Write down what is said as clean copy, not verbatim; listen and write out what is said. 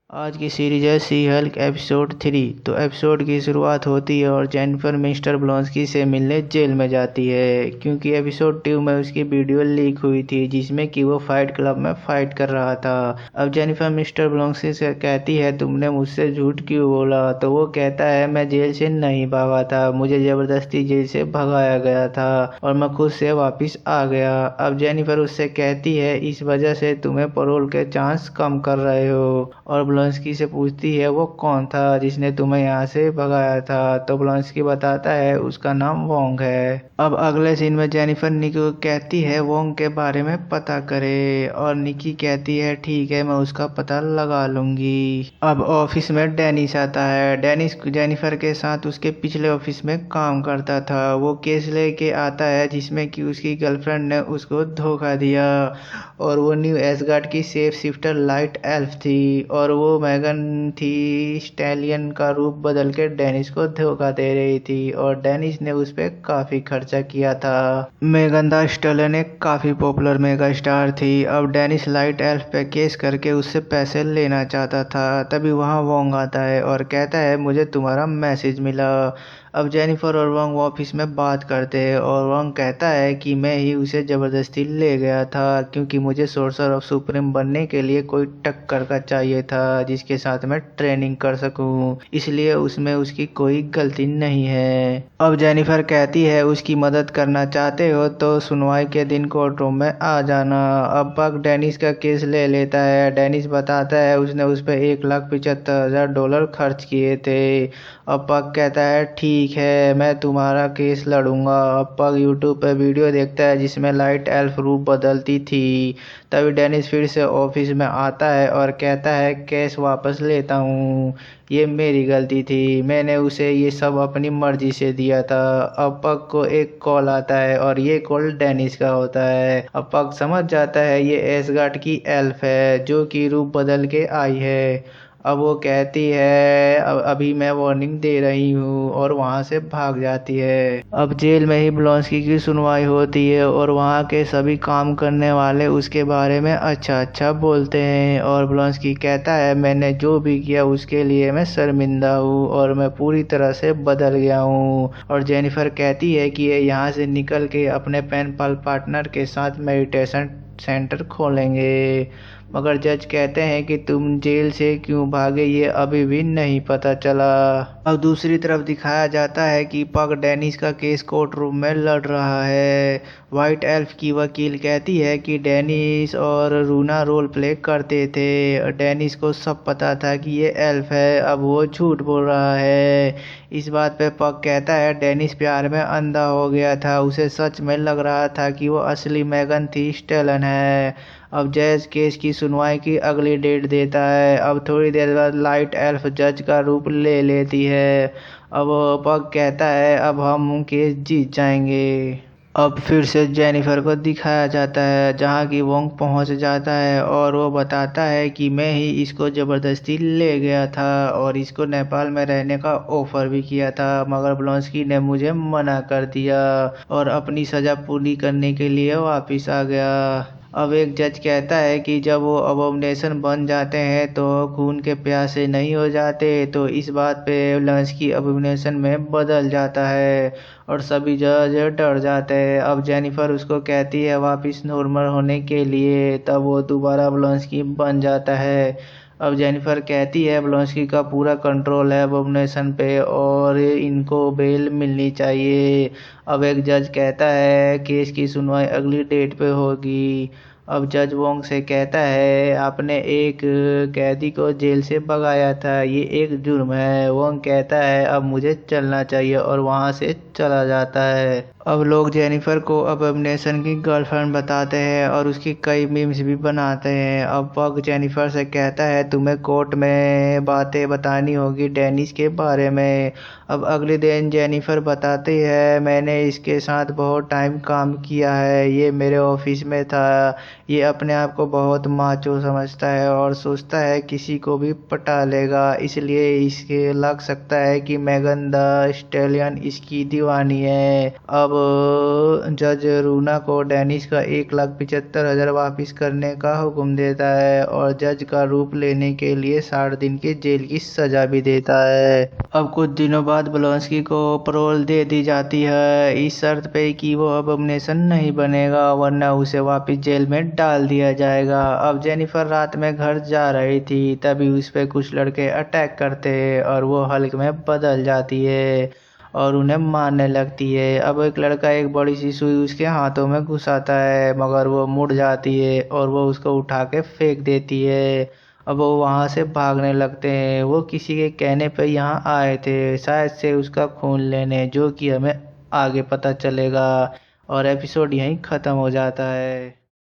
आज की सीरीज है सी हल्क एपिसोड 3। तो एपिसोड की शुरुआत होती है और जेनिफर मिस्टर ब्लॉन्स्की से मिलने जेल में जाती है, क्योंकि एपिसोड 2 में उसकी वीडियो लीक हुई थी जिसमें कि वो फाइट क्लब में फाइट कर रहा था। अब जेनिफर मिस्टर ब्लॉन्स्की से कहती है, तुमने मुझसे झूठ क्यों बोला? तो वो कहता है, मैं जेल से नहीं भागा था, मुझे जबरदस्ती जेल से भगाया गया था और मैं खुद से वापिस आ गया। अब जेनिफर उससे कहती है, इस वजह से तुम्हें पैरोल के चांस कम कर रहे हो। और ब्लॉन्स्की से पूछती है, वो कौन था जिसने तुम्हें यहाँ से भगाया था? तो ब्लॉन्स्की बताता है, उसका नाम वोंग है। अब अगले सीन में जेनिफर निकी को कहती है वोंग के बारे में पता करे, और निकी कहती है ठीक है, मैं उसका पता लगा लूंगी। अब ऑफिस में डेनिस आता है। डेनिस जेनिफर के साथ उसके पिछले ऑफिस में काम करता था। वो केस लेके आता है जिसमें कि उसकी गर्लफ्रेंड ने उसको धोखा दिया और वो न्यू एसगार्ड की सेफ शिफ्टर लाइट एल्फ थी और वो मैगन थी स्टैलियन का रूप बदल के डेनिस को धोखा दे रही थी और डेनिस ने उस पर काफी खर्चा किया था। मेगन द स्टैलियन एक काफी पॉपुलर मेगा स्टार थी। अब डेनिस लाइट एल्फ पे केस करके उससे पैसे लेना चाहता था। तभी वहाँ वोंग आता है और कहता है, मुझे तुम्हारा मैसेज मिला। अब जेनिफर और वोंग ऑफिस में बात करते हैं और वोंग कहता है कि मैं ही उसे ज़बरदस्ती ले गया था, क्योंकि मुझे सोर्सर ऑफ सुप्रीम बनने के लिए कोई टक्कर का चाहिए था जिसके साथ मैं ट्रेनिंग कर सकूं, इसलिए उसमें उसकी कोई गलती नहीं है। अब जेनिफर कहती है, उसकी मदद करना चाहते हो तो सुनवाई के दिन कोर्ट रूम में आ जाना। अब पग डेनिस का केस ले लेता है। डेनिस बताता है उसने उस पर $1,75,000 खर्च किए थे। अब पग कहता है ठीक है, मैं तुम्हारा केस लड़ूंगा। अब पग यूट्यूब पर वीडियो देखता है जिसमें लाइट एल्फ रूप बदलती थी। तभी डेनिस फिर से ऑफिस में आता है और कहता है, केस वापस लेता हूँ, ये मेरी गलती थी, मैंने उसे ये सब अपनी मर्जी से दिया था। अब पग को एक कॉल आता है और ये कॉल डेनिस का होता है। अब पग समझ जाता है ये एसगार्ड की एल्फ है जो कि रूप बदल के आई है। अब वो कहती है, अभी मैं वार्निंग दे रही हूँ, और वहाँ से भाग जाती है। अब जेल में ही ब्लॉन्स्की की सुनवाई होती है और वहाँ के सभी काम करने वाले उसके बारे में अच्छा अच्छा बोलते हैं और ब्लॉन्स्की कहता है, मैंने जो भी किया उसके लिए मैं शर्मिंदा हूँ और मैं पूरी तरह से बदल गया हूँ। और जेनिफर कहती है कि ये यहाँ से निकल के अपने पेन पाल पार्टनर के साथ मेडिटेशन सेंटर खोलेंगे। मगर जज कहते हैं कि तुम जेल से क्यों भागे ये अभी भी नहीं पता चला। अब दूसरी तरफ दिखाया जाता है कि पग डेनिस का केस कोर्ट रूम में लड़ रहा है। वाइट एल्फ की वकील कहती है कि डेनिस और रूना रोल प्ले करते थे। डेनिस को सब पता था कि ये एल्फ है, अब वो झूठ बोल रहा है। इस बात पे पग कहता है, डेनिस प्यार में अंधा हो गया था, उसे सच में लग रहा था कि वो असली मैगन थी स्टेलन है। अब जज केस की सुनवाई की अगली डेट देता है। अब थोड़ी देर बाद लाइट एल्फ जज का रूप ले लेती है। अब पग कहता है, अब हम केस जीत जाएंगे। अब फिर से जेनिफर को दिखाया जाता है जहाँ की वोंग पहुँच जाता है और वो बताता है कि मैं ही इसको ज़बरदस्ती ले गया था और इसको नेपाल में रहने का ऑफ़र भी किया था, मगर ब्लॉन्स्की ने मुझे मना कर दिया और अपनी सज़ा पूरी करने के लिए वापस आ गया। अब एक जज कहता है कि जब वो अबोमिनेशन बन जाते हैं तो खून के प्यासे नहीं हो जाते, तो इस बात पे ब्लॉन्स्की अबोमिनेशन में बदल जाता है और सभी जज डर जाते हैं। अब जेनिफर उसको कहती है वापस नॉर्मल होने के लिए, तब वो दोबारा ब्लॉन्स्की बन जाता है। अब जेनिफर कहती है ब्लॉन्स्की का पूरा कंट्रोल है अबोमिनेशन पे और इनको बेल मिलनी चाहिए। अब एक जज कहता है केस की सुनवाई अगली डेट पे होगी। अब जज वोंग से कहता है, आपने एक कैदी को जेल से भगाया था, ये एक जुर्म है। वोंग कहता है, अब मुझे चलना चाहिए, और वहाँ से चला जाता है। अब लोग जेनिफर को अबोमिनेशन की गर्लफ्रेंड बताते हैं और उसकी कई मीम्स भी बनाते हैं। अब पग जेनिफर से कहता है, तुम्हें कोर्ट में बातें बतानी होगी डेनिस के बारे में। अब अगले दिन जेनिफर बताती है, मैंने इसके साथ बहुत टाइम काम किया है, ये मेरे ऑफिस में था, ये अपने आप को बहुत माचो समझता है और सोचता है किसी को भी पटा लेगा, इसलिए इसके लग सकता है कि मेगन द स्टैलियन इसकी दीवानी है। अब जज रूना को डेनिस का 1,75,000 वापिस करने का हुक्म देता है और जज का रूप लेने के लिए 60 दिन की जेल की सजा भी देता है। अब कुछ दिनों बाद ब्लोंस्की को पैरोल दे दी जाती है, इस शर्त पे कि वो अब अबनेशन नहीं बनेगा, वरना उसे वापस जेल में डाल दिया जाएगा। अब जेनिफर रात में घर जा रही थी, तभी उस पे कुछ लड़के अटैक करते हैं और वो हल्क में बदल जाती है और उन्हें मारने लगती है। अब एक लड़का एक बड़ी सी सुई उसके हाथों में घुसाता है, मगर वो मुड़ जाती है और वो उसको उठा के फेंक देती है। अब वो वहाँ से भागने लगते हैं। वो किसी के कहने पर यहाँ आए थे, शायद से उसका खून लेने, जो कि हमें आगे पता चलेगा। और एपिसोड यहीं ख़त्म हो जाता है।